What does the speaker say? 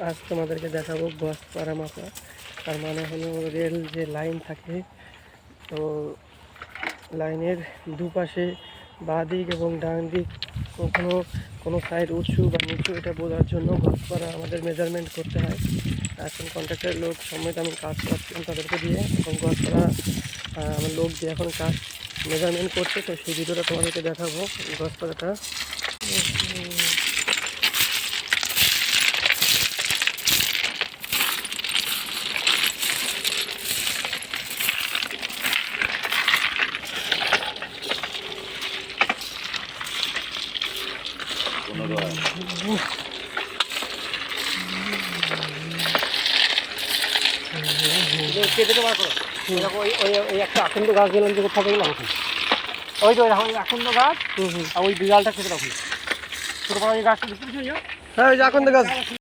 আজ তোমাদেরকে দেখাবো গছপাড়া মাপা। তার মানে হলো রেল যে লাইন থাকে, তো লাইনের দুপাশে বাঁ দিক এবং ডান দিক কখনো কোনো সাইড উঁচু বা নিচু এটা বোঝার জন্য গছপাড়া আমাদের মেজারমেন্ট করতে হয়। এখন কন্ট্রাক্টরের লোক সমেত আমি কাজ করাচ্ছিলাম তাদেরকে দিয়ে, এবং গছপাড়া আমার লোক দিয়ে এখন কাজ মেজারমেন্ট করছে। তো সেই ভিডিওটা তোমাদেরকে দেখাবো গছপাড়াটা। একটা আকন্দ গাছ দিলাম যে কোথাও গেলাম ওই তো ওই আকন্দ গাছ, ওই বিড়ালটা কেটে রাখুন ছোট বড় এই গাছটা দেখতে পাচ্ছি। হ্যাঁ, ওই যে আকন্দ গাছ।